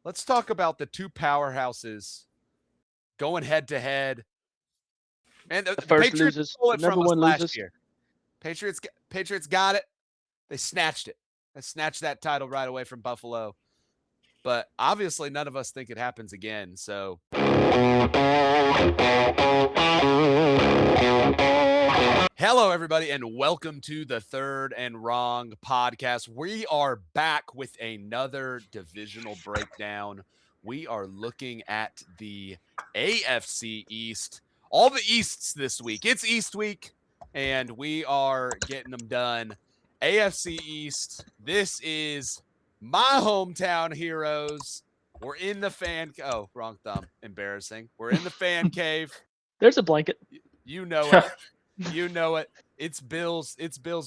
let's talk about the two powerhouses going head to head. And the first Patriots loses. stole The it number from us one last loses. year. Patriots got it. They snatched it. They snatched that title right away from Buffalo. But obviously, none of us think it happens again. So, hello, everybody, and welcome to the Third and Wrong podcast. We are back with another divisional breakdown. We are looking at the AFC East. All the Easts this week. It's East week, and we are getting them done. AFC East, this is my hometown heroes. We're in the fan. Oh, wrong thumb. Embarrassing. We're in the fan cave. There's a blanket. You know it. You know it. It's Bills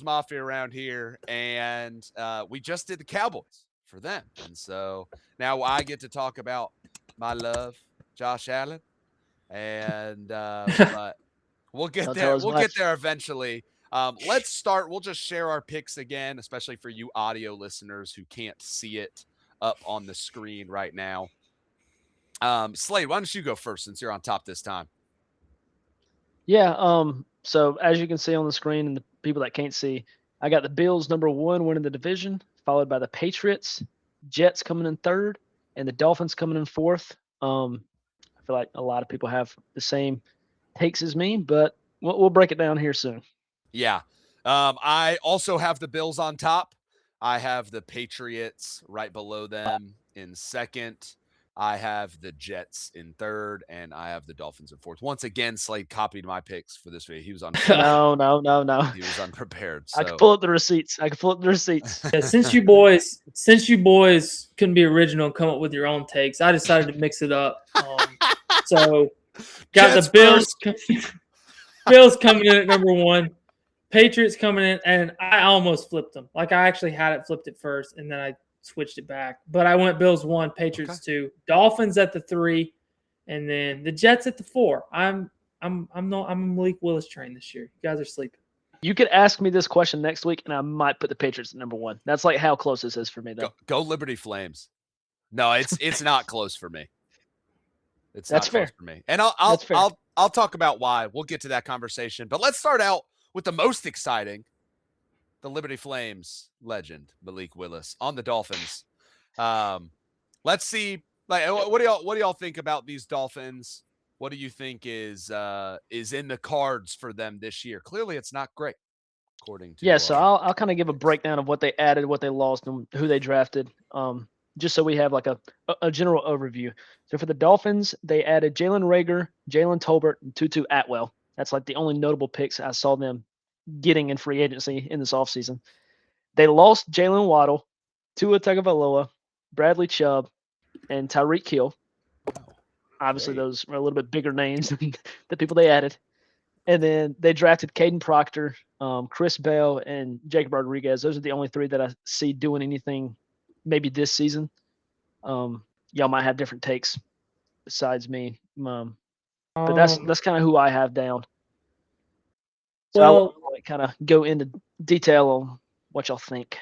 Mafia around here, and we just did the Cowboys for them, and so now I get to talk about my love, Josh Allen, and but we'll get there. We'll get there eventually. Let's start. We'll just share our picks again, especially for you audio listeners who can't see it up on the screen right now. Slade, why don't you go first since you're on top this time? Yeah. So as you can see on the screen, and the people that can't see, I got the Bills number 1 winning the division, followed by the Patriots, Jets coming in third, and the Dolphins coming in fourth. I feel like a lot of people have the same takes as me, but we'll break it down here soon. Yeah. I also have the Bills on top. I have the Patriots right below them in second. I have the Jets in third, and I have the Dolphins in fourth. Once again, Slade copied my picks for this video. He was unprepared. No. He was unprepared. So. I can pull up the receipts. Yeah, since you boys couldn't be original and come up with your own takes, I decided to mix it up. So got Jets the Bills coming in at number 1, Patriots coming in, and I almost flipped them. Like I actually had it flipped at first, and then I switched it back. But I went Bills 1, Patriots 2, Dolphins at the 3, and then the Jets at the 4. I'm Malik Willis train this year. You guys are sleeping. You could ask me this question next week, and I might put the Patriots at number 1. That's like how close this is for me, though. Go Liberty Flames. No, it's not close for me. It's That's not fair close for me, and I'll talk about why. We'll get to that conversation, but let's start out with the most exciting: the Liberty Flames legend Malik Willis on the Dolphins. Let's see. Like, what do y'all think about these Dolphins? What do you think is in the cards for them this year? Clearly, it's not great, according to. So I'll kind of give a breakdown of what they added, what they lost, and who they drafted. Just so we have like a general overview. So for the Dolphins, they added Jalen Reagor, Jalen Tolbert, and Tutu Atwell. That's like the only notable picks I saw them getting in free agency in this offseason. They lost Jalen Waddle, Tua Tagovailoa, Bradley Chubb, and Tyreek Hill. Obviously, those are a little bit bigger names than the people they added. And then they drafted Caden Proctor, Chris Bell, and Jacob Rodriguez. Those are the only 3 that I see doing anything maybe this season. Y'all might have different takes besides me. But that's kind of who I have down. So I'll kind of go into detail on what y'all think.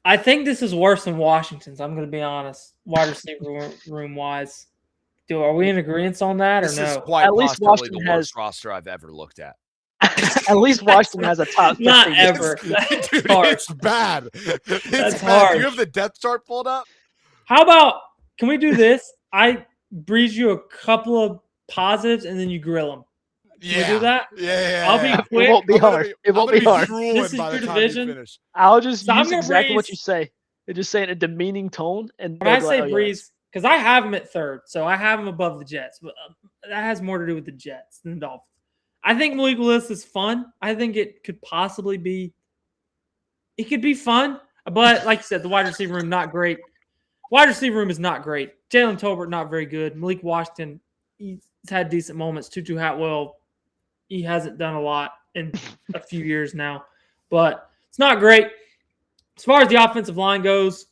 I think this is worse than Washington's. I'm going to be honest, wide receiver room wise. Are we in agreement on that, or no? This is quite possibly the worst roster I've ever looked at. At least Washington has a top 15. Not ever. Dude, it's bad. It's bad. Hard. Do you have the depth chart pulled up? How about, can we do this? I breeze you a couple of positives, and then you grill them. Can we do that? Yeah. I'll be quick. It won't be hard. It won't be hard. This is your division. I'll just use exactly what you say. And just say it in a demeaning tone. And when I say breeze, because I have them at third, so I have them above the Jets. But that has more to do with the Jets than the Dolphins. I think Malik Willis is fun. I think it could possibly be. It could be fun, but like you said, the wide receiver room not great. Wide receiver room is not great. Jalen Tolbert not very good. Malik Washington, he's had decent moments. Tutu Atwell, he hasn't done a lot in a few years now, but it's not great. As far as the offensive line goes,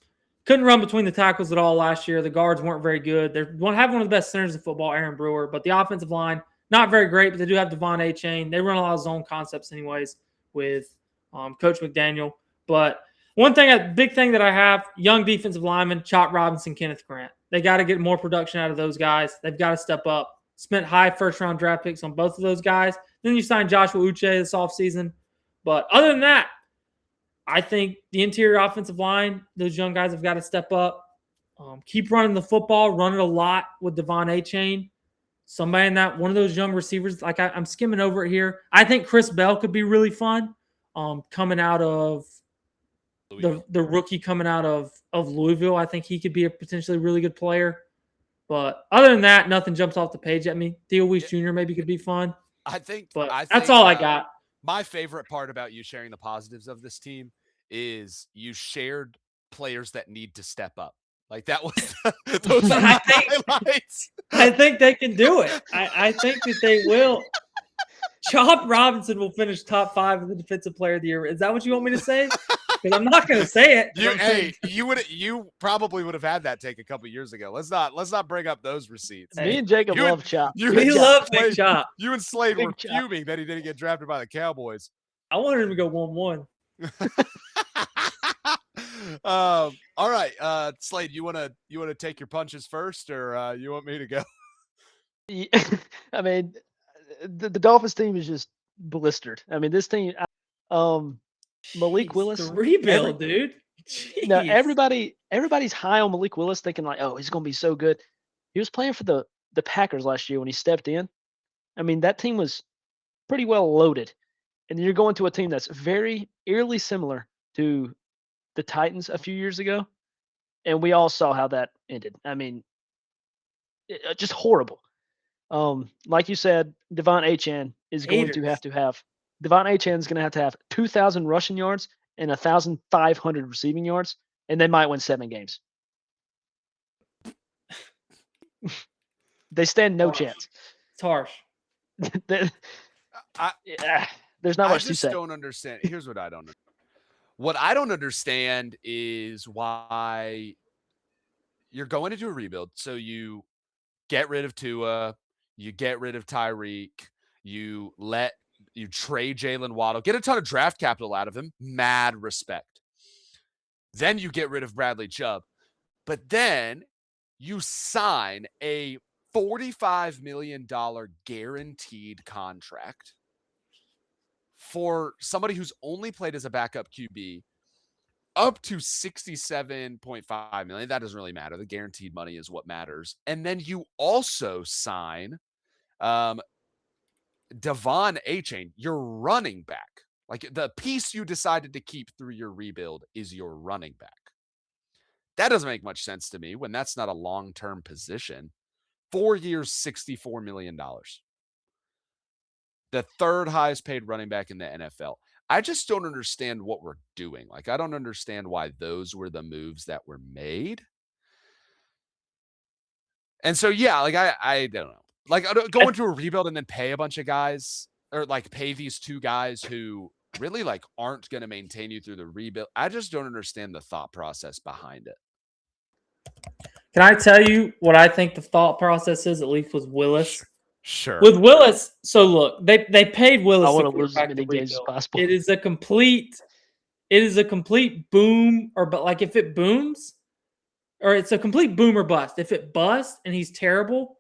couldn't run between the tackles at all last year. The guards weren't very good. They have one of the best centers in football, Aaron Brewer, but the offensive line, not very great, but they do have Devon A-Chain. They run a lot of zone concepts anyways with Coach McDaniel. But big thing that I have, young defensive lineman, Chop Robinson, Kenneth Grant. They got to get more production out of those guys. They've got to step up. Spent high first-round draft picks on both of those guys. Then you signed Joshua Uche this offseason. But other than that, I think the interior offensive line, those young guys have got to step up. Keep running the football, run it a lot with Devon Achane. Somebody in that, one of those young receivers, like I'm skimming over it here. I think Chris Bell could be really fun coming out of the rookie coming out of Louisville. I think he could be a potentially really good player. But other than that, nothing jumps off the page at me. Theo Weiss Jr. maybe could be fun. I think that's all I got. My favorite part about you sharing the positives of this team is you shared players that need to step up. Like that was those are highlights. I think they can do it. I think that they will. Chop Robinson will finish top 5 of the defensive player of the year. Is that what you want me to say? Because I'm not going to say it. You probably would have had that take a couple years ago. Let's not bring up those receipts. Me and Jacob love Chop. We love Big Chop. You and Slade were fuming that he didn't get drafted by the Cowboys. I wanted him to go 1-1. All right, Slade, you wanna take your punches first, or you want me to go? I mean, the Dolphins team is just blistered. I mean, this team, Malik Willis, the rebuild, dude. Jeez. Now everybody's high on Malik Willis, thinking like, oh, he's gonna be so good. He was playing for the Packers last year when he stepped in. I mean, that team was pretty well loaded, and you're going to a team that's very eerily similar to the Titans a few years ago, and we all saw how that ended. I mean, just horrible. Like you said, Devon Achane is going to have Devon Achane is going to have 2,000 rushing yards and 1,500 receiving yards, and they might win 7 games. They stand no chance. It's harsh. There's not much to say. I just don't understand. Here's what I don't understand. What I don't understand is why you're going into a rebuild. So you get rid of Tua, you get rid of Tyreek, you trade Jalen Waddle, get a ton of draft capital out of him, mad respect. Then you get rid of Bradley Chubb, but then you sign a $45 million guaranteed contract for somebody who's only played as a backup QB up to $67.5 million. That doesn't really matter. The guaranteed money is what matters. And then you also sign Devon Achane, your running back. Like the piece you decided to keep through your rebuild is your running back. That doesn't make much sense to me when that's not a long-term position. 4 years, $64 million. The third highest paid running back in the NFL. I just don't understand what we're doing. Like, I don't understand why those were the moves that were made. And so, yeah, like, I don't know. Like, go into a rebuild and then pay a bunch of guys, or like pay these 2 guys who really like aren't going to maintain you through the rebuild. I just don't understand the thought process behind it. Can I tell you what I think the thought process is, at least with Willis? Sure. With Willis, so look, they paid Willis. I want to lose as many games as possible. It is a complete boom, but like if it booms, or it's a complete boom or bust. If it busts and he's terrible,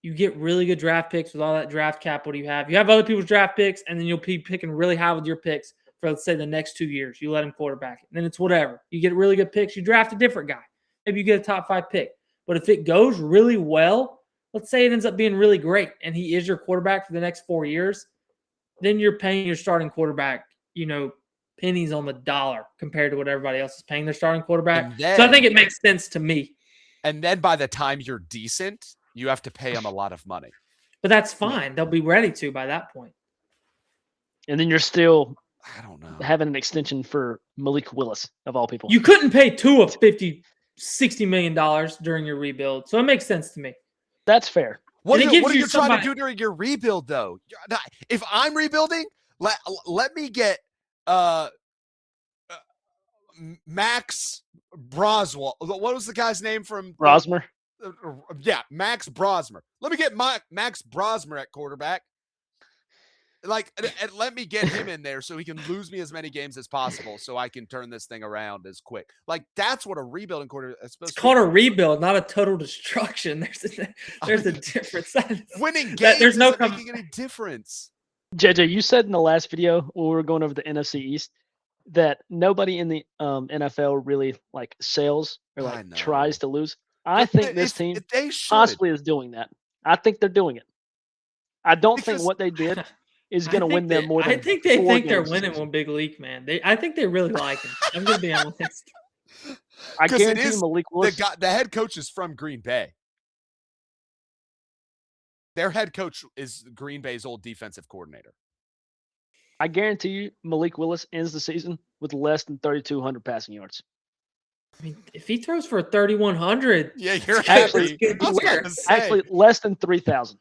you get really good draft picks with all that draft capital you have. You have other people's draft picks, and then you'll be picking really high with your picks for, let's say, the next 2 years. You let him quarterback it. Then it's whatever. You get really good picks. You draft a different guy. Maybe you get a top 5 pick. But if it goes really well, let's say it ends up being really great and he is your quarterback for the next 4 years, then you're paying your starting quarterback, pennies on the dollar compared to what everybody else is paying their starting quarterback. So I think it makes sense to me. And then by the time you're decent, you have to pay them a lot of money. But that's fine. They'll be ready to by that point. And then you're still, I don't know, having an extension for Malik Willis, of all people. You couldn't pay Tua $50, $60 million during your rebuild. So it makes sense to me. That's fair. What are you trying to do during your rebuild, though? If I'm rebuilding, let me get Max Broswell. What was the guy's name from Brosmer? Yeah, Max Brosmer. Let me get Max Brosmer at quarterback. Like, and let me get him in there so he can lose me as many games as possible so I can turn this thing around as quick. Like, that's what a rebuilding quarter is It's supposed to called be. a rebuild, not a total destruction. There's a difference. Winning There's games no isn't making any difference. JJ, you said in the last video when we were going over the NFC East that nobody in the NFL really like sells or I like know. tries to lose. I But think this team if they should. possibly is doing that. I think they're doing it. I don't think Because- what they did is going to win them more I than think they 4 think they're games this winning season. one big league, man. I think they really like him. I'm gonna be honest. I 'Cause it guarantee is you Malik Willis. the head coach is from Green Bay. Their head coach is Green Bay's old defensive coordinator. I guarantee you Malik Willis ends the season with less than 3,200 passing yards. I mean, if he throws for 3,100, Yeah, you're Actually- happy. I was about to say, Actually, less than 3,000.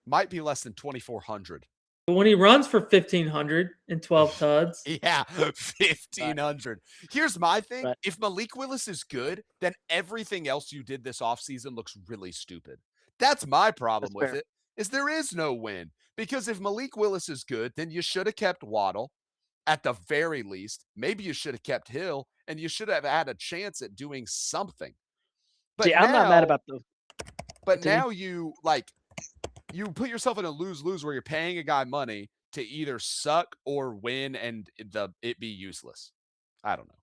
might be less than 2,400. but when he runs for 1,500 and 12 tuds, Yeah, 1,500. Here's my thing. Right. If Malik Willis is good, then everything else you did this offseason looks really stupid. That's my problem That's with fair. it, is there is no win. Because if Malik Willis is good, then you should have kept Waddle at the very least. Maybe you should have kept Hill, and you should have had a chance at doing something. But See, I'm not mad now- about the But Continue. now you put yourself in a lose-lose where you're paying a guy money to either suck or win and it be useless. I don't know.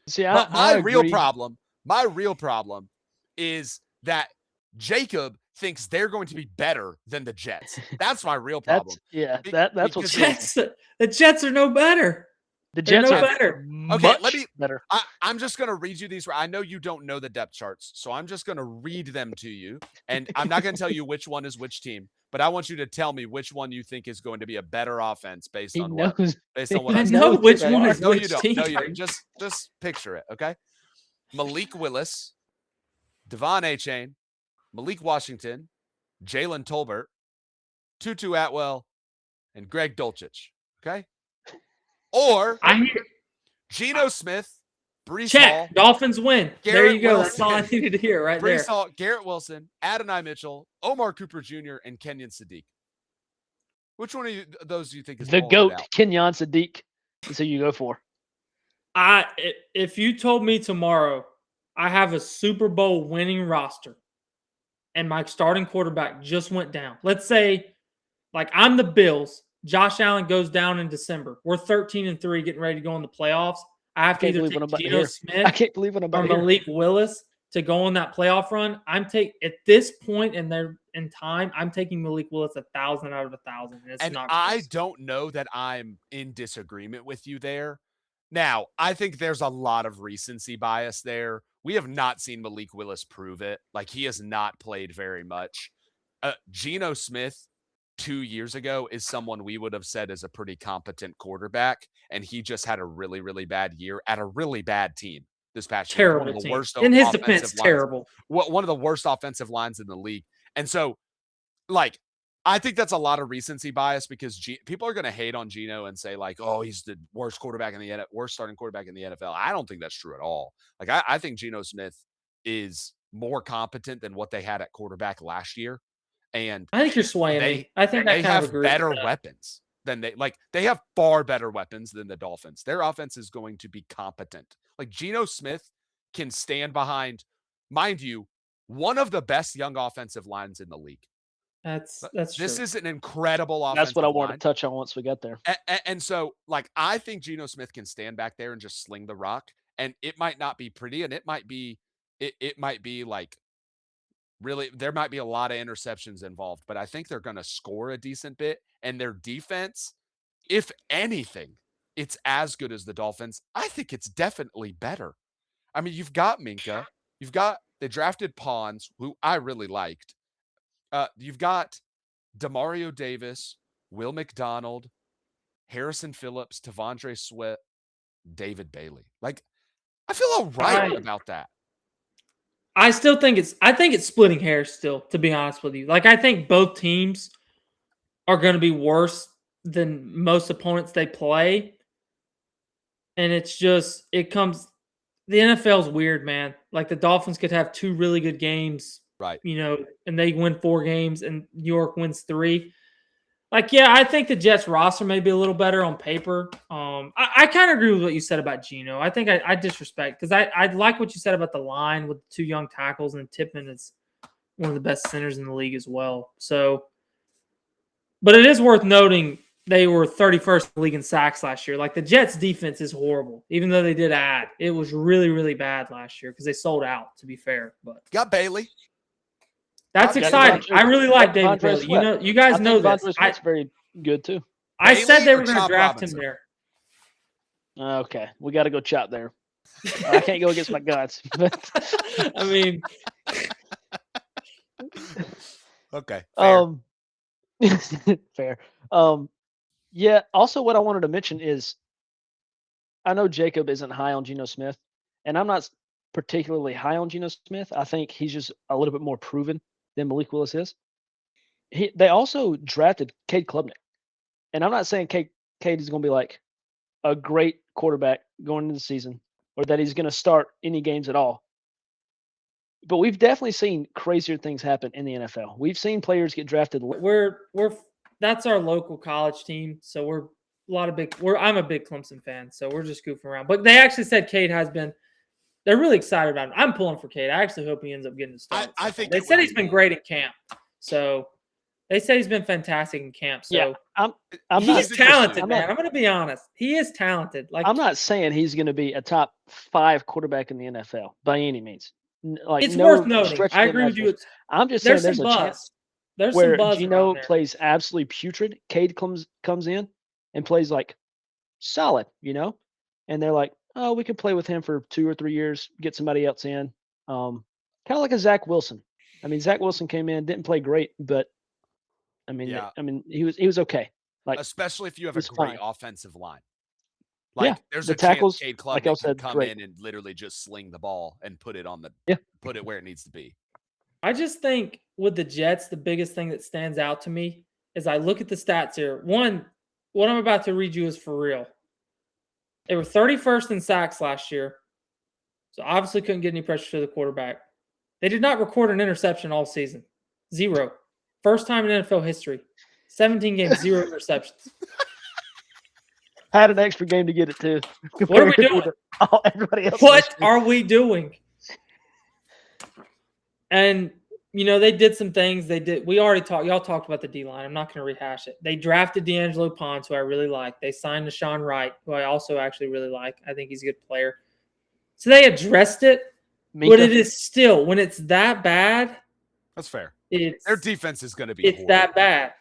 See, But I my real agree. problem is that Jacob thinks they're going to be better than the Jets. That's my real problem. That's what's because crazy. the Jets are no better. The They're Jets no are better. much let me- better. I'm just going to read you these. I know you don't know the depth charts, so I'm just going to read them to you. And I'm not going to tell you which one is which team, but I want you to tell me which one you think is going to be a better offense based He on what? knows. Based on what I I'm know knows which who they one are. is No, you which don't. team. No, you don't. Just picture it, okay? Malik Willis, Devon Achane, Malik Washington, Jalen Tolbert, Tutu Atwell, and Greg Dulcich. Okay? Or I hear Geno Smith, Brees check. Hall, Dolphins win. There Garrett you go. That's all I Wilson. needed to hear right there. Brees Hall, Garrett Wilson, Adonai Mitchell, Omar Cooper Jr., and Kenyon Sadiq. Which one of those do you think is The pulling it GOAT, out? Kenyon Sadiq, is who you go for. If you told me tomorrow I have a Super Bowl winning roster and my starting quarterback just went down. Let's say like I'm the Bills, Josh Allen goes down in December. We're 13-3 getting ready to go in the playoffs. I have to Can't either believe what I'm take about to Geno hear. I Smith can't believe what I'm or about to hear. Malik Willis to go on that playoff run. At this point in time, I'm taking Malik Willis 1,000 out of 1,000. It's And not I close. don't know that I'm in disagreement with you there. Now, I think there's a lot of recency bias there. We have not seen Malik Willis prove it. Like, he has not played very much. Geno Smith 2 years ago is someone we would have said is a pretty competent quarterback, and he just had a really, really bad year at a really bad team this past year. Terrible One of the team. worst In his offensive defense, lines. terrible. One of the worst offensive lines in the league. And so, like, I think that's a lot of recency bias because people are going to hate on Geno and say like, "Oh, he's the worst quarterback in the worst starting quarterback in the NFL." I don't think that's true at all. Like, I think Geno Smith is more competent than what they had at quarterback last year, and I think you're swaying me. I think I they kind of have agree. better with that. weapons than they have far better weapons than the Dolphins. Their offense is going to be competent. Like, Geno Smith can stand behind, mind you, one of the best young offensive lines in the league. That's This true. is an incredible offensive That's what I wanted line. to touch on once we got there. And so, like, I think Geno Smith can stand back there and just sling the rock. And it might not be pretty, and it might be like really, there might be a lot of interceptions involved, but I think they're going to score a decent bit. And their defense, if anything, it's as good as the Dolphins. I think it's definitely better. I mean, you've got Minka, they drafted Pons, who I really liked. You've got Demario Davis, Will McDonald, Harrison Phillips, Tavondre Sweat, David Bailey. Like, I feel all right about that. I still think it's splitting hairs still, to be honest with you. Like, I think both teams are going to be worse than most opponents they play. And it's just, the NFL's weird, man. Like, the Dolphins could have 2 really good games, Right. and they win 4 games and New York wins 3. Yeah, I think the Jets roster may be a little better on paper. I kind of agree with what you said about Geno. I think I disrespect because I like what you said about the line with the 2 young tackles, and Tippmann is one of the best centers in the league as well. So, but it is worth noting they were 31st in the league in sacks last year. Like the Jets defense is horrible, even though they did add. It was really, really bad last year because they sold out, to be fair. But Got Bailey. that's Got exciting. Devontae- I really like David Devontae Bailey. Sweat. You guys know this. Devontae Sweat's very good too. I said Bailey they or were going to Chop draft Robinson? him there. Okay, we got to go chop there. I can't go against my guts. But, I mean, Okay. Fair. fair. Yeah. Also, what I wanted to mention is, I know Jacob isn't high on Geno Smith, and I'm not particularly high on Geno Smith. I think he's just a little bit more proven than Malik Willis is. They also drafted Cade Klubnik, and I'm not saying Cade is going to be like a great quarterback going into the season, or that he's going to start any games at all. But we've definitely seen crazier things happen in the NFL. We've seen players get drafted. we're that's our local college team, so I'm a big Clemson fan, so we're just goofing around. But they actually said Cade has been. They're really excited about him. I'm pulling for Cade. I actually hope he ends up getting a start. I think they it said would he's be been cool. great in camp. So they said he's been fantastic in camp. So Yeah, I'm he's not talented, I'm man. not- I'm going to be honest. He is talented. Like I'm not saying he's going to be a top 5 quarterback in the NFL by any means. Like it's no worth noting. stretch of I the agree with you. imagination. I'm just saying There's there's some a buzz. chance There's where some buzz Geno around there. plays absolutely putrid. Cade comes in and plays like solid, and they're like, oh, we could play with him for 2 or 3 years, get somebody else in. Kind of like a Zach Wilson. I mean, Zach Wilson came in, didn't play great, but Yeah. he was okay. Like, Especially if you have a it's great fine. offensive line. Yeah, Like there's the a tackles, chance Cade like Klubnik I can said, come great. in and literally just sling the ball and put it put it where it needs to be. I just think with the Jets, the biggest thing that stands out to me is I look at the stats here. One, what I'm about to read you is for real. They were 31st in sacks last year, so obviously couldn't get any pressure to the quarterback. They did not record an interception all season. 0. First time in NFL history. 17 games, 0 interceptions. Had an extra game to get it too. What are we doing? Everybody else. What are we doing? And they did some things. We already talked. Y'all talked about the D line. I'm not going to rehash it. They drafted D'Angelo Ponce, who I really like. They signed Deshaun Wright, who I also actually really like. I think he's a good player. So they addressed it, but it is still, when it's that bad. That's fair. Their defense is going to be. It's horrible. that bad.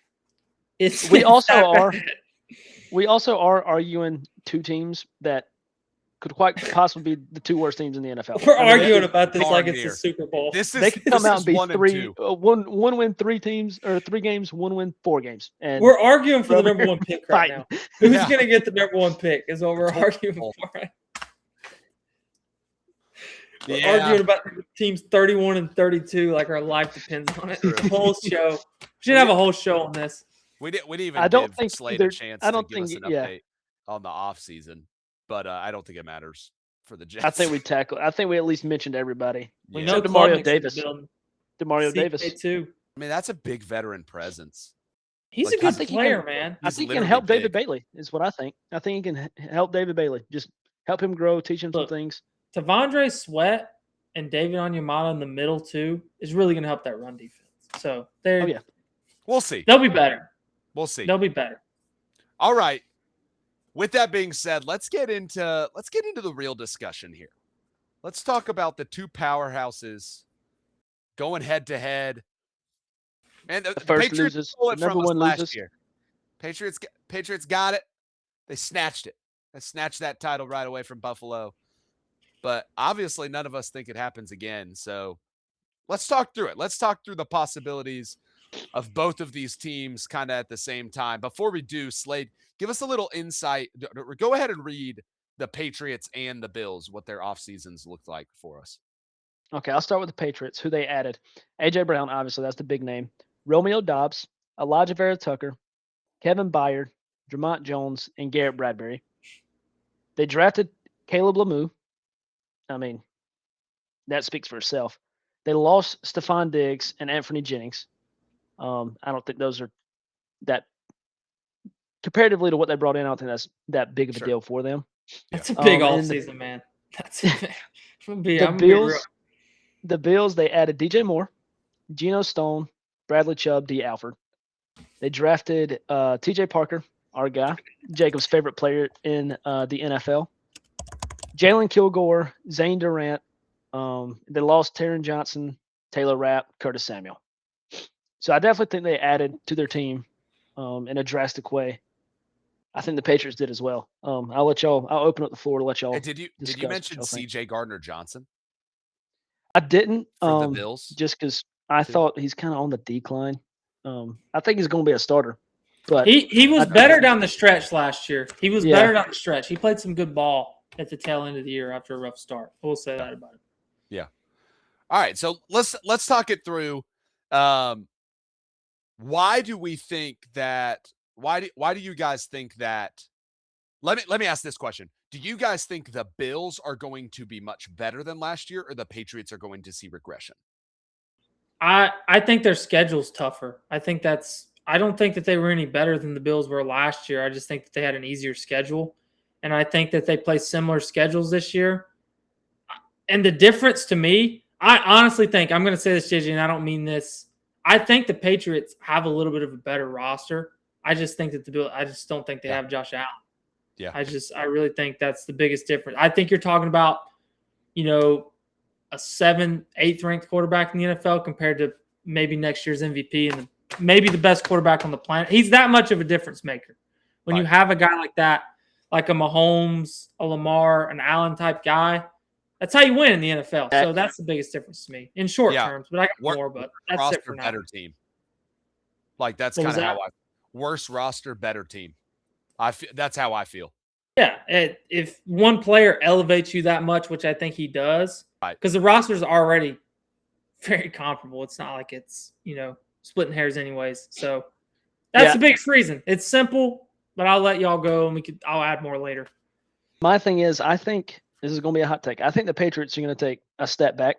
We also are arguing 2 teams that could quite possibly be the 2 worst teams in the NFL. We're arguing about this like it's near. the Super Bowl. They could come out and be 1 win 3 teams or 3 games, 1 win 4 games. And we're arguing for the number 1 pick right now. Who's Yeah. going to get the number 1 pick is what we're arguing for. We're arguing about teams 31 and 32 like our life depends on it. The whole show. We should have a whole show on this. We didn't even I don't give think Slade either- a chance I don't to give us think- an yeah. update on the offseason, but I don't think it matters for the Jets. I think we at least mentioned everybody. We Yeah. know Demario Klubnik's in the Davis. building. Demario Davis. too. I mean, that's a big veteran presence. He's Like, a I good think he player, can- man. I He's think he can literally help David big. Bailey, is what I think. I think he can help David Bailey. Just help him grow, teach him Look, some things. Tavondre Sweat and David Onyemata in the middle too is really going to help that run defense. So Oh, yeah. We'll see. they'll be better. We'll see. They'll be better. All right. With that being said, let's get into the real discussion here. Let's talk about the 2 powerhouses going head to head. And the first Patriots loses, stole it the number from us one last loses. year. Patriots got it. They snatched it. They snatched that title right away from Buffalo. But obviously none of us think it happens again. So let's talk through it. Let's talk through the possibilities of both of these teams kind of at the same time. Before we do, Slade, give us a little insight. Go ahead and read the Patriots and the Bills, what their off seasons looked like for us. Okay, I'll start with the Patriots, who they added. A.J. Brown, obviously, that's the big name. Romeo Dobbs, Elijah Vera Tucker, Kevin Byard, Dramont Jones, and Garrett Bradbury. They drafted Caleb Lemieux. I mean, that speaks for itself. They lost Stephon Diggs and Anthony Jennings. I don't think those are that comparatively to what they brought in, I don't think that's that big of a Sure. deal for them. That's a big And offseason, man. That's I'm the gonna be real. Bills, the Bills, they added DJ Moore, Geno Stone, Bradley Chubb, D. Alford. They drafted TJ Parker, our guy, Jacob's favorite player in the NFL. Jalen Kilgore, Zane Durant. They lost Taron Johnson, Taylor Rapp, Curtis Samuel. So I definitely think they added to their team in a drastic way. I think the Patriots did as well. I'll open up the floor to let y'all. Hey, did you discuss what mention y'all think. C.J. Gardner Johnson I didn't for the Bills? just because I too? thought he's kind of on the decline. I think he's going to be a starter, but He was I- better down the stretch last year. He was Yeah. better down the stretch. He played some good ball at the tail end of the year after a rough start. I will say that about him. All right, so let's talk it through. Why do we think that? Why do you guys think that? Let me ask this question: do you guys think the Bills are going to be much better than last year, or the Patriots are going to see regression? I think their schedule's tougher. I don't think that they were any better than the Bills were last year. I just think that they had an easier schedule. And I think that they play similar schedules this year. And the difference to me, I honestly think, I'm going to say this, JJ, and I don't mean this. I think the Patriots have a little bit of a better roster. I just think that I just don't think they have Josh Allen. Yeah. I really think that's the biggest difference. I think you're talking about, a 7th, 8th ranked quarterback in the NFL compared to maybe next year's MVP and maybe the best quarterback on the planet. He's that much of a difference maker. When you have a guy like that, like a Mahomes, a Lamar, an Allen type guy, that's how you win in the NFL. So that's the biggest difference to me in short terms. But I got more, but that's it for now. Better team. Like that's What kind was of how that? worse roster, better team. That's how I feel. Yeah, if one player elevates you that much, which I think he does, because the roster is already very comparable. It's not like it's splitting hairs anyways. So that's the biggest reason. It's simple, but I'll let y'all go, and I'll add more later. My thing is, I think this is going to be a hot take. I think the Patriots are going to take a step back.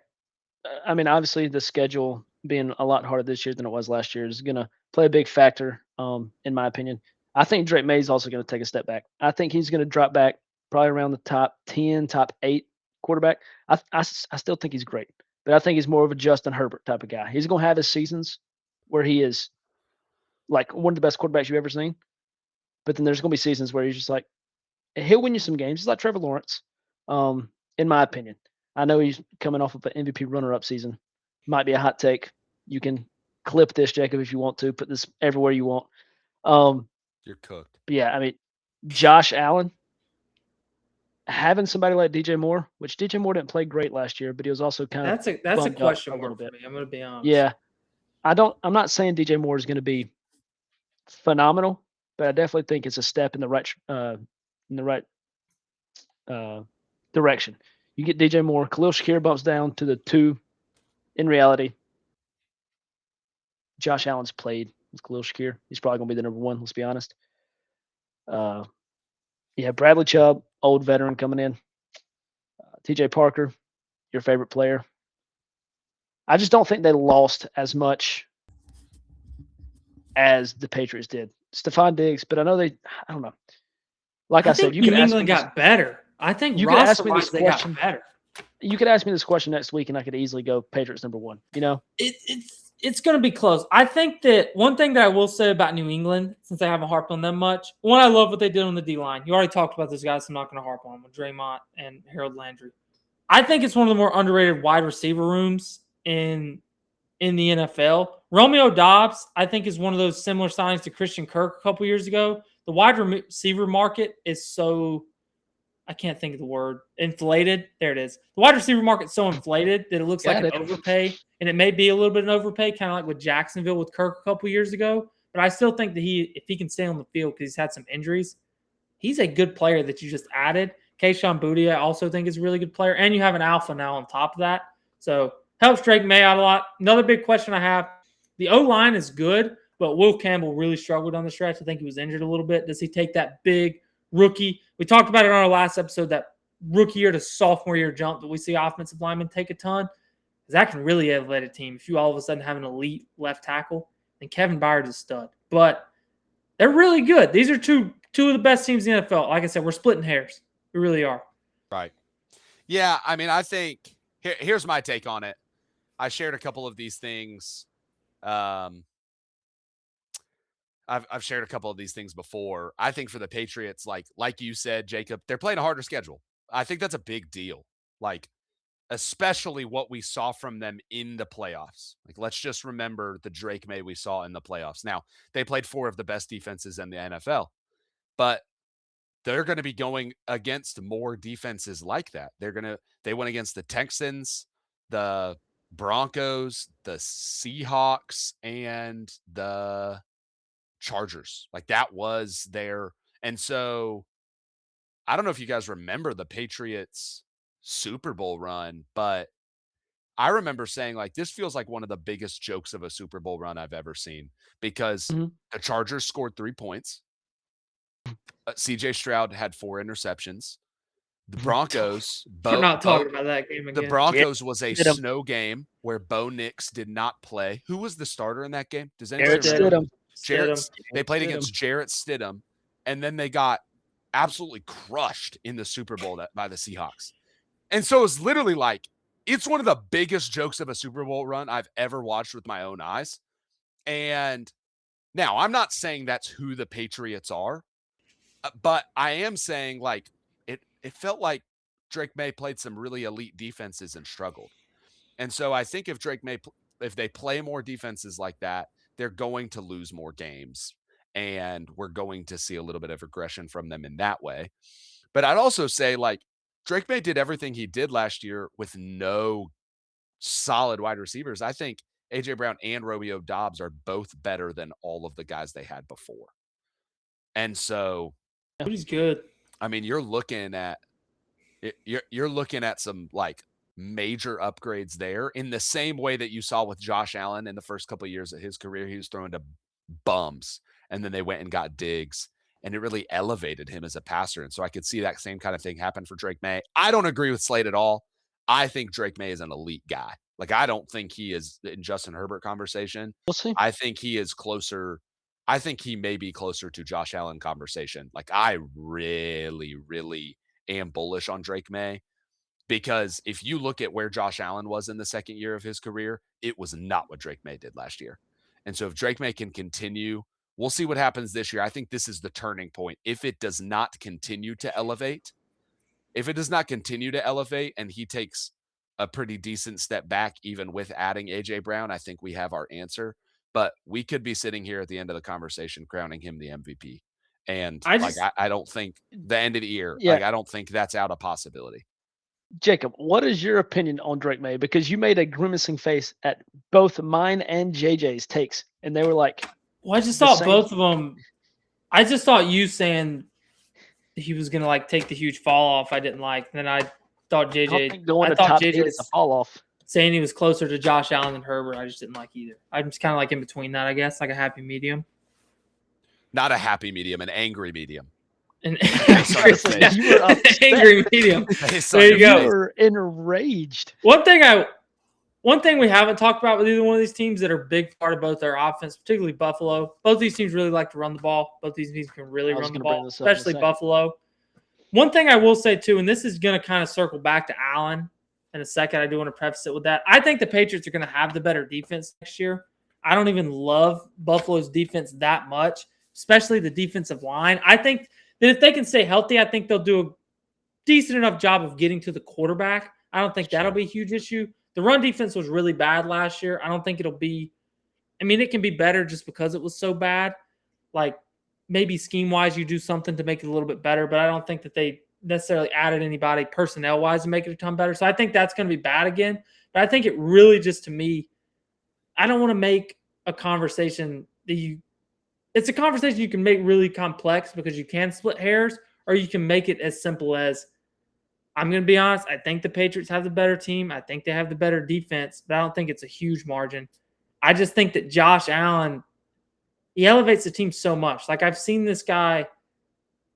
I mean, obviously, the schedule being a lot harder this year than it was last year is going to play a big factor, in my opinion. I think Drake May is also going to take a step back. I think he's going to drop back probably around the top 10, top 8 quarterback. I still think he's great, but I think he's more of a Justin Herbert type of guy. He's going to have his seasons where he is like one of the best quarterbacks you've ever seen, but then there's going to be seasons where he's just like, he'll win you some games. He's like Trevor Lawrence, in my opinion. I know he's coming off of an MVP runner-up season. Might be a hot take. You can clip this, Jacob, if you want to. Put this everywhere you want. You're cooked. But yeah, I mean, Josh Allen, having somebody like DJ Moore, which DJ Moore didn't play great last year, but he was also kind of that's a question a little mark for bit. me. I'm going to be honest. Yeah, I'm not saying DJ Moore is going to be phenomenal, but I definitely think it's a step in the right direction. You get DJ Moore, Khalil Shakir bumps down to the 2. In reality, Josh Allen's played with Khalil Shakir. He's probably going to be the number 1. Let's be honest. Bradley Chubb, old veteran coming in. TJ Parker, your favorite player. I just don't think they lost as much as the Patriots did. Stephon Diggs, but I know I don't know. Like I said, you New could ask England me got better. I think you could ask me roster-wise, this they got question. better. You could ask me this question next week, and I could easily go Patriots number 1. It's going to be close. I think that one thing that I will say about New England, since I haven't harped on them much, one, I love what they did on the D-line. You already talked about those guys, so I'm not going to harp on them, with Draymond and Harold Landry. I think it's one of the more underrated wide receiver rooms in the NFL. Romeo Doubs, I think, is one of those similar signings to Christian Kirk a couple years ago. The wide receiver market is so, I can't think of the word, inflated. There it is. The wide receiver market's so inflated that it looks like an overpay, and it may be a little bit of an overpay, kind of like with Jacksonville with Kirk a couple years ago. But I still think that if he can stay on the field because he's had some injuries, he's a good player that you just added. Kayshon Boutte, I also think, is a really good player, and you have an alpha now on top of that. So helps Drake May out a lot. Another big question I have, the O-line is good, but Will Campbell really struggled on the stretch. I think he was injured a little bit. Does he take that big rookie? We talked about it on our last episode, that rookie year to sophomore year jump that we see offensive linemen take a ton. That can really elevate a team if you all of a sudden have an elite left tackle. And Kevin Byard's a stud. But They're really good. These are two of the best teams in the NFL. Like I said, we're splitting hairs. We really are. Right. Yeah, I mean, I think here's my take on it. I shared a couple of these things. I've shared a couple of these things before. I think for the Patriots, like you said, Jacob, they're playing a harder schedule. I think that's a big deal. Like, especially what we saw from them in the playoffs. Like, let's just remember the Drake May we saw in the playoffs. Now, they played 4 of the best defenses in the NFL, but they're going to be going against more defenses like that. They went against the Texans, the Broncos, the Seahawks, and the Chargers. Like, that was their, and so I don't know if you guys remember the Patriots Super Bowl run, but I remember saying, like, this feels like one of the biggest jokes of a Super Bowl run I've ever seen, because the Chargers scored 3 points. CJ Stroud had 4 interceptions. The Broncos, We're not talking about that game again. The Broncos was a snow game where Bo Nix did not play. Who was the starter in that game? Does anyone remember? They played against Jarrett Stidham, and then they got absolutely crushed in the Super Bowl by the Seahawks. And so it was literally like, it's one of the biggest jokes of a Super Bowl run I've ever watched with my own eyes. And now I'm not saying that's who the Patriots are, but I am saying, like, it felt like Drake May played some really elite defenses and struggled. And so I think if if they play more defenses like that, they're going to lose more games, and we're going to see a little bit of regression from them in that way. But I'd also say, like, Drake May did everything he did last year with no solid wide receivers. I think AJ Brown and Romeo Doubs are both better than all of the guys they had before. And so he's good. I mean, you're looking at some, like, major upgrades there, in the same way that you saw with Josh Allen in the first couple of years of his career. He was throwing to bums, and then they went and got Diggs, and it really elevated him as a passer. And so I could see that same kind of thing happen for Drake May. I don't agree with Slade at all. I think Drake May is an elite guy. Like, I don't think he is in Justin Herbert conversation. We'll see. I think he is closer. I think he may be closer to Josh Allen conversation. Like, I really, really am bullish on Drake May, because if you look at where Josh Allen was in the second year of his career, it was not what Drake May did last year. And so if Drake May can continue, we'll see what happens this year. I think this is the turning point. If it does not continue to elevate, and he takes a pretty decent step back, even with adding AJ Brown, I think we have our answer. But we could be sitting here at the end of the conversation crowning him the MVP. And I don't think the end of the year, I don't think that's out of possibility. Jacob, what is your opinion on Drake May? Because you made a grimacing face at both mine and JJ's takes, and they were like, well, I just thought both of them. I just thought you saying he was going to, like, take the huge fall off I didn't like. And then I thought JJ's a fall off. Saying he was closer to Josh Allen than Herbert, I just didn't like either. I'm just kind of like in between that, I guess, like a happy medium. Not a happy medium, an angry medium. An angry medium. There you go. You were enraged. One thing we haven't talked about with either one of these teams that are a big part of both their offense, particularly Buffalo. Both these teams really like to run the ball. Both these teams can really run the ball, especially Buffalo. One thing I will say, too, and this is going to kind of circle back to Allen in a second. I do want to preface it with that. I think the Patriots are going to have the better defense next year. I don't even love Buffalo's defense that much, especially the defensive line. I think that if they can stay healthy, I think they'll do a decent enough job of getting to the quarterback. I don't think that'll be a huge issue. The run defense was really bad last year. I don't think it'll be – I mean, it can be better just because it was so bad. Like, maybe scheme-wise you do something to make it a little bit better, but I don't think that they necessarily added anybody personnel-wise to make it a ton better. So I think that's going to be bad again. But I think it really just, to me, I don't want to make a conversation that it's a conversation you can make really complex because you can split hairs, or you can make it as simple as, I'm going to be honest, I think the Patriots have the better team. I think they have the better defense, but I don't think it's a huge margin. I just think that Josh Allen, he elevates the team so much. Like, I've seen this guy,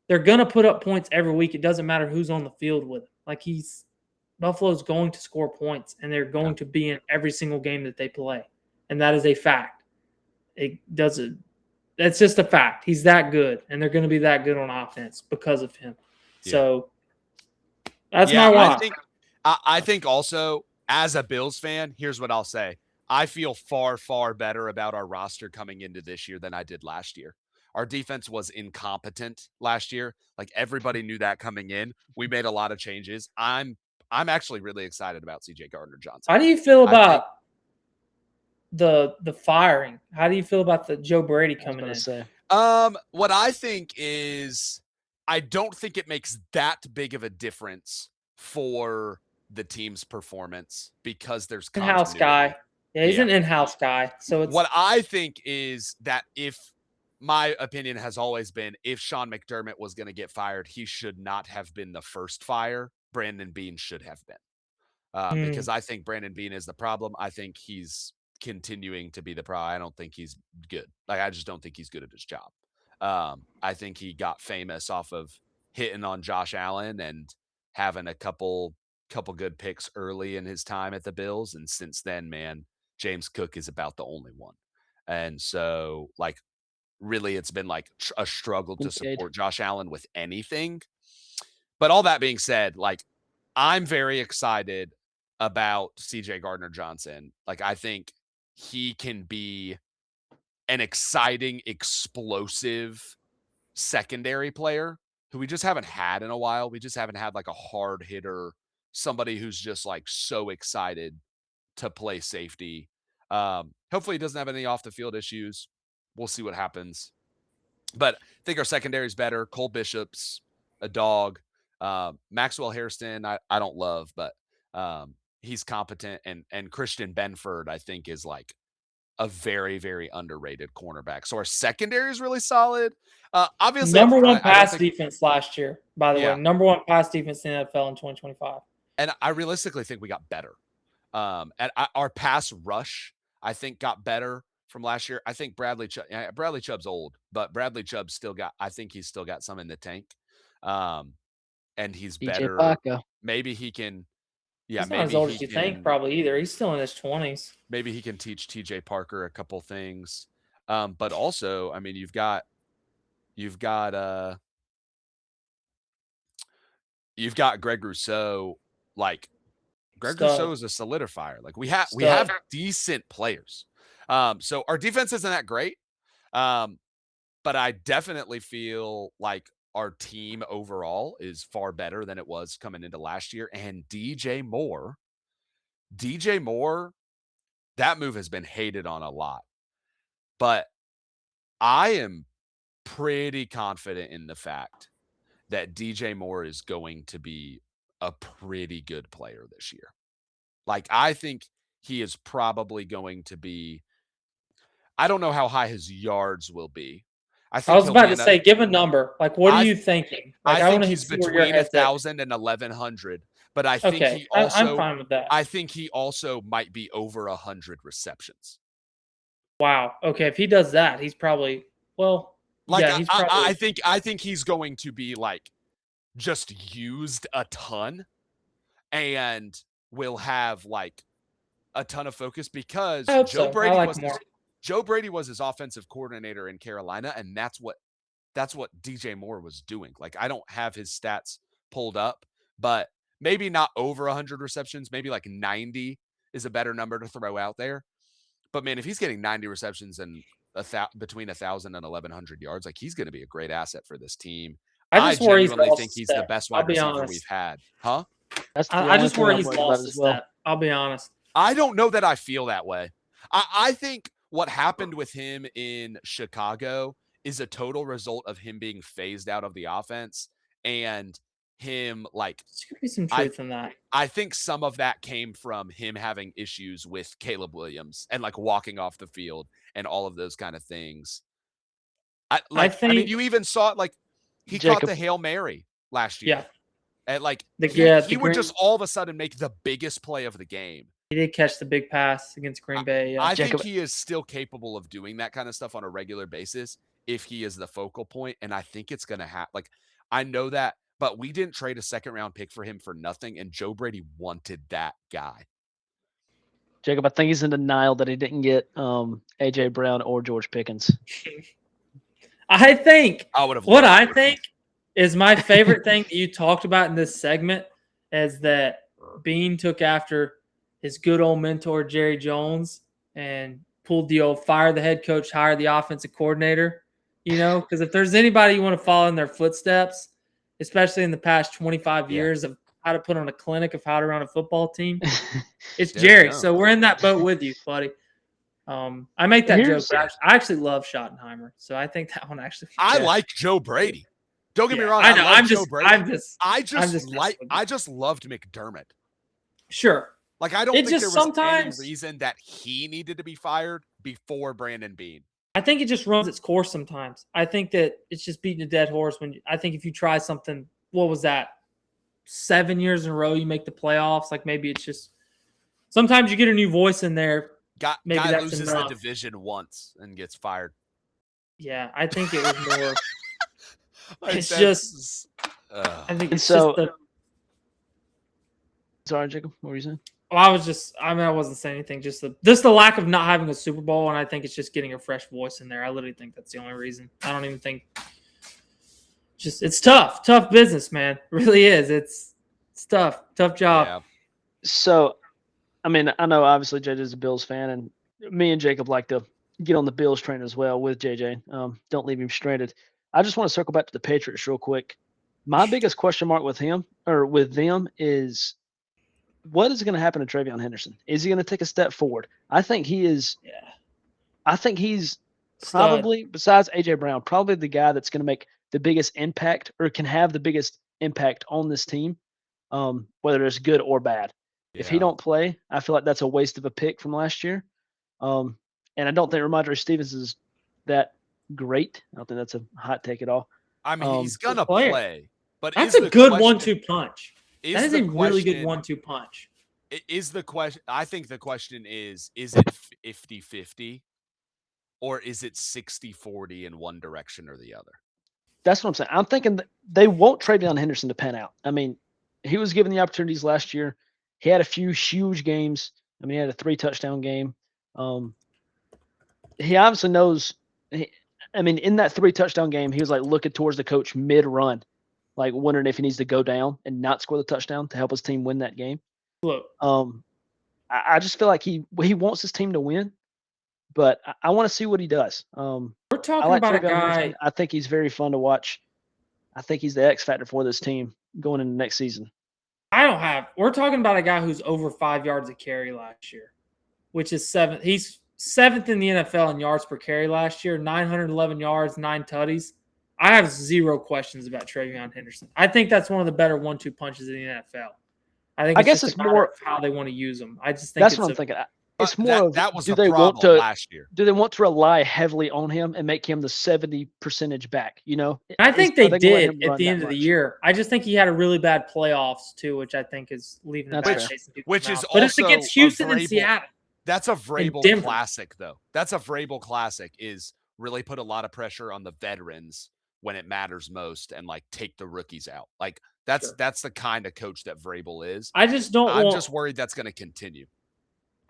they're going to put up points every week. It doesn't matter who's on the field with him. Like, Buffalo's going to score points, and they're going to be in every single game that they play. And that is a fact. It doesn't. That's just a fact. He's that good, and they're going to be that good on offense because of him. Yeah. So that's my watch. I think also, as a Bills fan, here's what I'll say. I feel far, far better about our roster coming into this year than I did last year. Our defense was incompetent last year. Like, everybody knew that coming in. We made a lot of changes. I'm actually really excited about CJ Gardner-Johnson. How do you feel about the firing? How do you feel about the Joe Brady coming in? What I think is, I don't think it makes that big of a difference for the team's performance because there's in-house guy. Yeah, he's an in-house guy. So it's what I think is that, if my opinion has always been, if Sean McDermott was going to get fired, he should not have been the first fire. Brandon Beane should have been. Because I think Brandon Beane is the problem. I think he's continuing to be the problem. I don't think he's good. Like, I just don't think he's good at his job. I think he got famous off of hitting on Josh Allen and having a couple good picks early in his time at the Bills. And since then, man, James Cook is about the only one. And so, like, really, it's been like a struggle to support Josh Allen with anything. But all that being said, like, I'm very excited about CJ Gardner-Johnson. Like, I think he can be an exciting, explosive secondary player who we just haven't had in a while. We just haven't had like a hard hitter, somebody who's just like so excited to play safety. Hopefully he doesn't have any off the field issues. We'll see what happens. But I think our secondary is better. Cole Bishop's a dog. Maxwell Hairston, I don't love, but he's competent. And Christian Benford, I think, is like a very, very underrated cornerback. So our secondary is really solid. Obviously, number one pass defense last year, by the way. Number one pass defense in the NFL in 2025. And I realistically think we got better. And our pass rush, I think, got better from last year. I think Bradley Chubb's old, but Bradley Chubb I think he's still got some in the tank. And he's better. Paco. Maybe he can. Yeah, he's not as old as you think, probably either. He's still in his 20s. Maybe he can teach TJ Parker a couple things. But also, I mean, you've got Greg Rousseau. Like, Greg Rousseau is a solidifier. Like, we have decent players. So our defense isn't that great. But I definitely feel like our team overall is far better than it was coming into last year. And DJ Moore, that move has been hated on a lot. But I am pretty confident in the fact that DJ Moore is going to be a pretty good player this year. Like, I think he is probably going to be, I don't know how high his yards will be. I was about to say, give a number. Like, what are you thinking? Like, I think he's between 1,000 and 1,100. But I think he also, I'm fine with that. I think he also might be over 100 receptions. Wow. Okay, if he does that, he's probably I think he's going to be like just used a ton, and will have like a ton of focus because Joe Brady was his offensive coordinator in Carolina, and that's what DJ Moore was doing. Like, I don't have his stats pulled up, but maybe not over 100 receptions, maybe like 90 is a better number to throw out there. But man, if he's getting 90 receptions and between 1,000 and 1,100 yards, like, he's going to be a great asset for this team. I genuinely think he's the best wide receiver we've had. Huh? I just worry he's lost his step. I'll be honest. I don't know that I feel that way. I think what happened with him in Chicago is a total result of him being phased out of the offense and him, like, there could be some truth in that. I think some of that came from him having issues with Caleb Williams and like walking off the field and all of those kind of things. I mean, you even saw it, like, he caught the Hail Mary last year. Yeah. And like, he would just all of a sudden make the biggest play of the game. He did catch the big pass against Green Bay. Yeah. I think he is still capable of doing that kind of stuff on a regular basis if he is the focal point. And I think it's going to happen. Like, I know that, but we didn't trade a second-round pick for him for nothing, and Joe Brady wanted that guy. Jacob, I think he's in denial that he didn't get A.J. Brown or George Pickens. I think I would have. what I think is my favorite thing that you talked about in this segment is that Bean took after his good old mentor Jerry Jones and pulled the old fire the head coach, hire the offensive coordinator. Because if there's anybody you want to follow in their footsteps, especially in the past 25 years of how to put on a clinic of how to run a football team, it's Jerry. So we're in that boat with you, buddy. I make that joke, but I actually love Schottenheimer, so I think that one actually. I like Joe Brady. Don't get me wrong. I know. I love Joe Brady. I just loved McDermott. Sure. Like I don't think there was any reason that he needed to be fired before Brandon Bean. I think it just runs its course sometimes. I think that it's just beating a dead horse. I think if you try something, what was that? 7 years in a row, you make the playoffs. Like maybe it's just sometimes you get a new voice in there. Guy loses the division once and gets fired. Yeah, I think it was more. Like I think it's so. Sorry, Jacob. What were you saying? Well, I wasn't saying anything. Just the lack of not having a Super Bowl, and I think it's just getting a fresh voice in there. I literally think that's the only reason. I don't even think. It's tough business, man. It really is. It's tough job. Yeah. So, I mean, I know obviously JJ's a Bills fan, and me and Jacob like to get on the Bills train as well with JJ. Don't leave him stranded. I just want to circle back to the Patriots real quick. My biggest question mark with them is what is going to happen to TreVeyon Henderson? Is he going to take a step forward? I think he is. Yeah. I think he's probably, besides AJ Brown, probably the guy that's going to make the biggest impact or can have the biggest impact on this team, whether it's good or bad. Yeah. If he don't play, I feel like that's a waste of a pick from last year. And I don't think Ramondre Stevens is that great. I don't think that's a hot take at all. I mean, he's going to play. But that's a good 1-2 punch. That is a really good 1-2 punch. Is the question? I think the question is it 50-50 or is it 60-40 in one direction or the other? That's what I'm saying. I'm thinking that they won't TreVeyon Henderson to pan out. I mean, he was given the opportunities last year. He had a few huge games. I mean, he had a 3-touchdown game. He obviously knows. In that 3-touchdown game, he was like looking towards the coach mid-run, like wondering if he needs to go down and not score the touchdown to help his team win that game. Look, I just feel like he wants his team to win, but I want to see what he does. We're talking about a guy. I think he's very fun to watch. I think he's the X factor for this team going into next season. We're talking about a guy who's over 5 yards a carry last year, which is 7th. He's 7th in the NFL in yards per carry last year, 911 yards, 9 tutties. I have zero questions about TreVeyon Henderson. I think that's one of the better 1-2 punches in the NFL. I guess it's more of how they want to use them. I just think that's what I'm thinking. It's more of that was the problem last year. Do they want to rely heavily on him and make him the 70% back? I think they did at the end of the year. I just think he had a really bad playoffs too, which I think is leaving the bad taste in people's mouth. But it's against Houston and Seattle. That's a Vrabel classic, though. That's a Vrabel classic. Is really put a lot of pressure on the veterans when it matters most, and like take the rookies out. Like that's the kind of coach that Vrabel is. I'm just worried that's going to continue.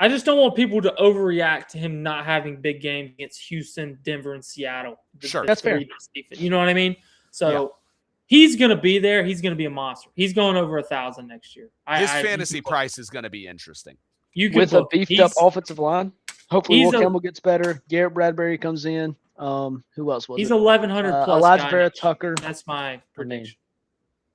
I just don't want people to overreact to him not having big games against Houston, Denver, and Seattle. Sure, that's fair. You know what I mean? So he's going to be there. He's going to be a monster. He's going over 1,000 next year. His fantasy price is going to be interesting. With a beefed up offensive line. Hopefully Will Campbell gets better. Garrett Bradbury comes in. Who else was he's it? 1,100 plus. Elijah Vera Tucker. That's my prediction.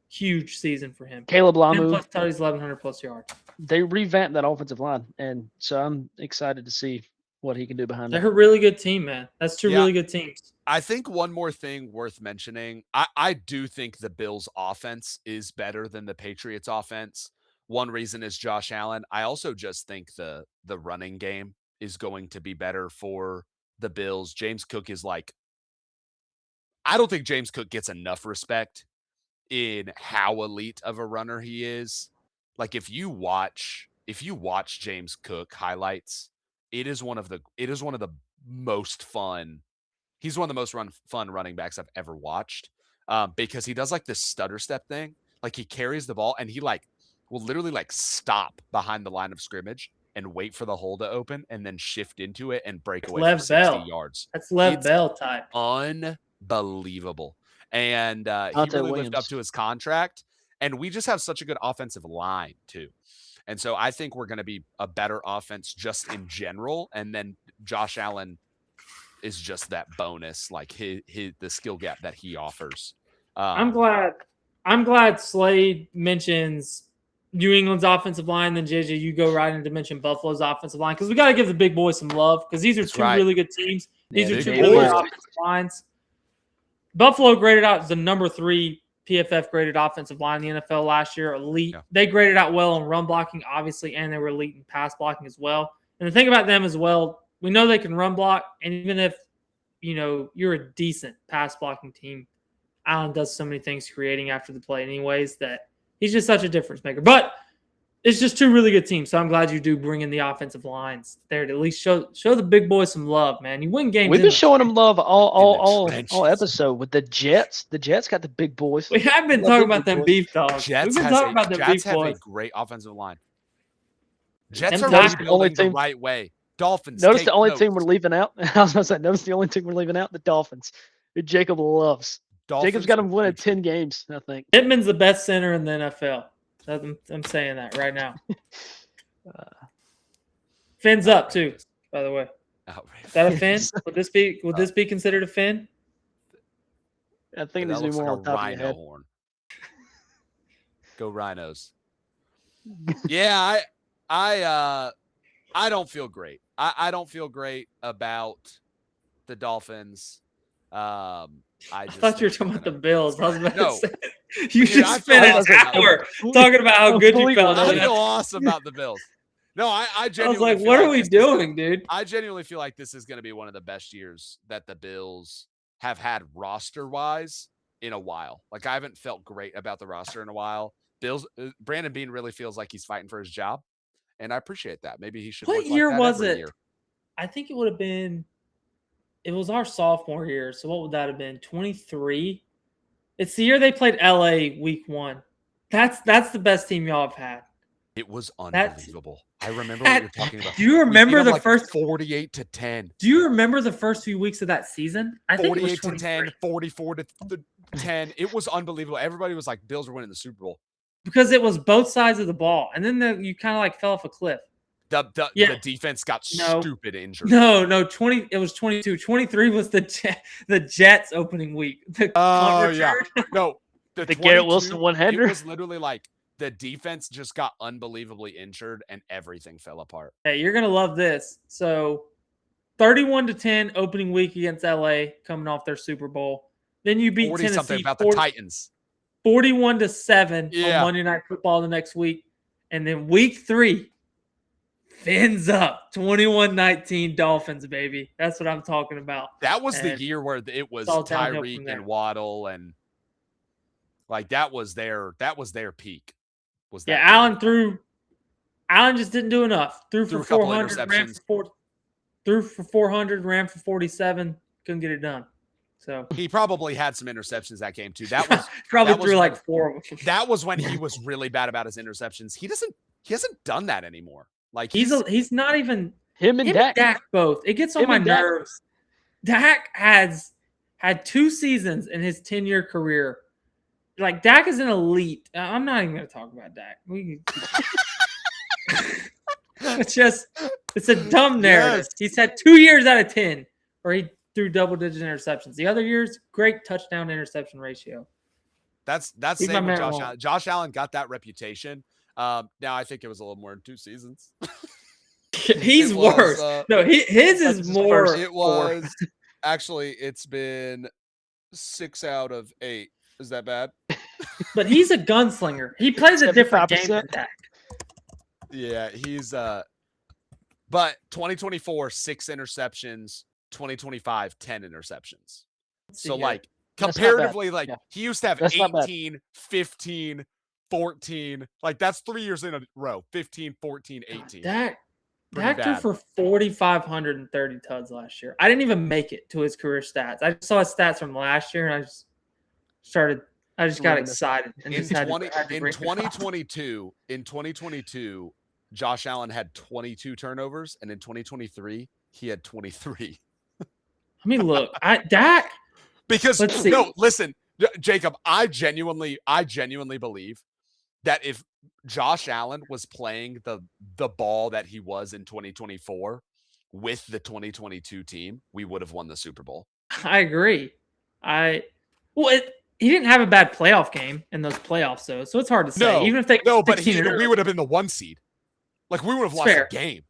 Huge season for him. Caleb Lamu. 10 plus tutties, 1,100 plus yards. They revamped that offensive line, and so I'm excited to see what he can do behind it. They're a really good team, man. That's two really good teams. I think one more thing worth mentioning. I do think the Bills' offense is better than the Patriots' offense. One reason is Josh Allen. I also just think the running game is going to be better for the Bills. James Cook is I don't think James Cook gets enough respect in how elite of a runner he is. Like if you watch James Cook highlights, it is one of the most fun. He's one of the most fun running backs I've ever watched. Because he does like this stutter step thing. Like he carries the ball and he will literally stop behind the line of scrimmage and wait for the hole to open and then shift into it and break away for 60 yards. That's Lev Bell type. unbelievable. And he Deontay really lived up Williams. to his contract. And we just have such a good offensive line, too. And so I think we're going to be a better offense just in general. And then Josh Allen is just that bonus, like the skill gap that he offers. I'm glad Slade mentions New England's offensive line. Then JJ, you go right into mention Buffalo's offensive line because we got to give the big boys some love because these are two really good teams. These Yeah, are two big really good boys. offensive lines. Buffalo graded out as the number 3 PFF graded offensive line in the NFL last year. Elite. Yeah. They graded out well on run blocking, obviously, and they were elite in pass blocking as well. And the thing about them as well, we know they can run block, and even if you're a decent pass blocking team, Allen does so many things creating after the play anyways that he's just such a difference maker. But it's just two really good teams, so I'm glad you do bring in the offensive lines there to at least show the big boys some love, man. You win games. We've been showing them love all trenches. episode with the Jets. The Jets got the big boys. We have been talking about them beef dogs. Jets We've been talking about them beef have boys. a great offensive line. Jets Them are Docs- rebuilding the right way. Dolphins. Notice take the only notes. team we're leaving out. I was going to say, notice the only team we're leaving out, the Dolphins, who Jacob loves. Dolphins Jacob's got him winning future. 10 games, I think. Pittman's the best center in the NFL. I'm saying that right now. Finn's up too, by the way. Outrageous. Is that a fin? Would this be considered a fin? I think That it needs to looks be more like on a top of your rhino head. horn. Go Rhinos. Yeah, I don't feel great. I don't feel great about the Dolphins. I thought you were talking about the Bills. I was about No. to say. You Dude, I just spent feel an awesome about hour the talking about how good you Completely felt. I Yeah. feel awesome about the Bills. No, I I was genuinely like, feel what are we this is- doing, dude? I genuinely feel like this is going to be one of the best years that the Bills have had roster-wise in a while. Like, I haven't felt great about the roster in a while. Brandon Beane really feels like he's fighting for his job, and I appreciate that. Maybe he should. What work year like that was every it? year. I think it would have been. It was our sophomore year. So what would that have been? 23. It's the year they played LA week 1. That's the best team y'all have had. It was That's- unbelievable. I remember what you're talking about. Do you remember We beat them the like first? 48-10, Do you remember the first few weeks of that season? I think it was 48-10, 44-10. It was unbelievable. Everybody was like, Bills are winning the Super Bowl. because it was both sides of the ball, and then you kind of like fell off a cliff. Yeah. The defense got No. stupid injured. No, 20. It was 22. 23 was the Jets opening week. The Oh, punt yeah. return. No, The Garrett 22, Wilson It one-hander. was literally like the defense just got unbelievably injured and everything fell apart. Hey, you're gonna love this. So, 31-10 opening week against LA, coming off their Super Bowl. Then you beat 40 Tennessee something about the Titans. 41-7 Yeah. on Monday Night Football the next week, and then week 3, fins up 21-19 Dolphins, baby. That's what I'm talking about. That was the And year where it was all downhill from Tyreek there. and Waddle, and like that was their peak. Was that Yeah, year. Allen just didn't do enough. Threw Threw for a couple 400, ran interceptions. for 400, ran for 47, couldn't get it done. So He probably had some interceptions that game too. That was probably that was threw when- like 4 of them. that was when he was really bad about his interceptions. He hasn't done that anymore. Like He's not even Him and him Dak. and Dak both. It gets on Him my and Dak. nerves. Dak has had 2 seasons in his 10-year career. Like Dak is an elite. I'm not even going to talk about Dak. It's a dumb narrative. Yes. He's had 2 years out of 10 where he threw double-digit interceptions. The other years, great touchdown interception ratio. That's Leave my same with man Josh alone. Allen. Josh Allen got that reputation. Now I think it was a little more than 2 seasons. He's It was, worse. No, his That's is his more. first. It was actually. It's been 6 out of 8. Is that bad? But he's a gunslinger. He plays a different game 75%. than Dak. Yeah, he's but 2024 6 interceptions, 2025 10 interceptions. So Yeah. like That's not bad. comparatively like Yeah. he used to have That's not bad. 18, 15, 14. Like that's 3 years in a row. 15, 14, 18. Dak Pretty threw bad. for 4,530 tuds last year. I didn't even make it to his career stats. I just saw his stats from last year, and I just got excited. And in just had to 20 bring in it up. 2022, Josh Allen had 22 turnovers, and in 2023 he had 23. I mean, look, Dak Because Let's see. no, listen, Jacob, I genuinely believe that if Josh Allen was playing the ball that he was in 2024 with the 2022 team, we would have won the Super Bowl. I agree. He didn't have a bad playoff game in those playoffs, though, so it's hard to say. No, Even if they but we would have been the 1 seed. Like we would have lost fair. a game.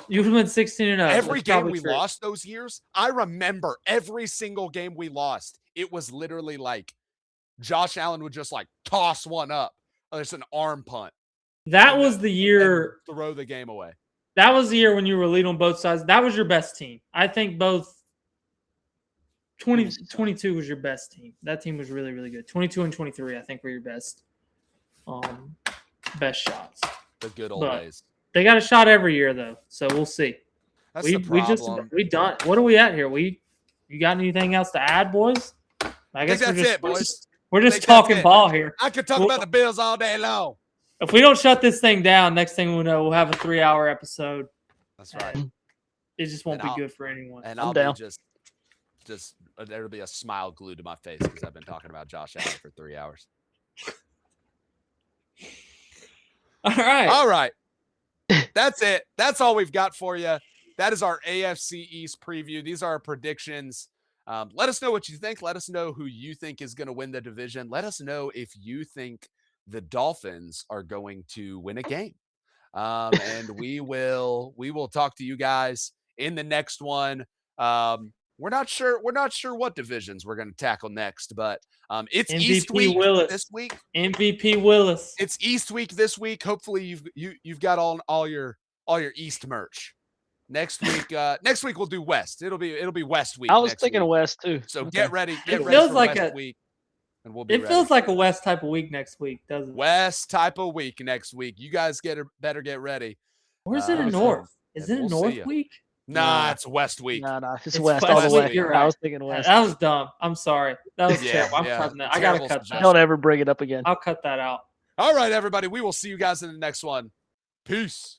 You would have been 16-0. Every game we lost those years, I remember every single game we lost. It was literally like Josh Allen would just like toss one up. It's an arm punt. That was the year. Throw the game away. That was the year when you were lead on both sides. That was your best team. I think both 22 was your best team. That team was really, really good. 22 and 23, I think, were your best shots. The good old days. They got a shot every year, though, so we'll see. That's the problem. We done. What are we at here? You got anything else to add, boys? I guess that's it, boys. We're just talking ball here. I could talk about the Bills all day long. If we don't shut this thing down, next thing we know, we'll have a 3-hour episode. That's right. It just won't be good for anyone. And I'll be just there'll be a smile glued to my face because I've been talking about Josh Allen for 3 hours. All right. That's it. That's all we've got for you. That is our AFC East preview. These are our predictions. Let us know what you think. Let us know who you think is going to win the division. Let us know if you think the Dolphins are going to win a game. And we will talk to you guys in the next one. We're not sure what divisions we're going to tackle next, but it's MVP East week Willis. this week. MVP Willis. It's East week this week. Hopefully you've got all your East merch. Next week we'll do West. It'll be West week. I was thinking West too. So get ready. It feels like West week, and we'll be It feels like a West type of week next week, doesn't it? West type of week next week. You guys better get ready. Or is it a North? Is it a North week? Nah, it's West week. Nah, it's West all the way. You're right. I was thinking West. That was dumb. I'm sorry. That was terrible. I'm cutting that. I gotta cut that. Don't ever bring it up again. I'll cut that out. All right, everybody. We will see you guys in the next one. Peace.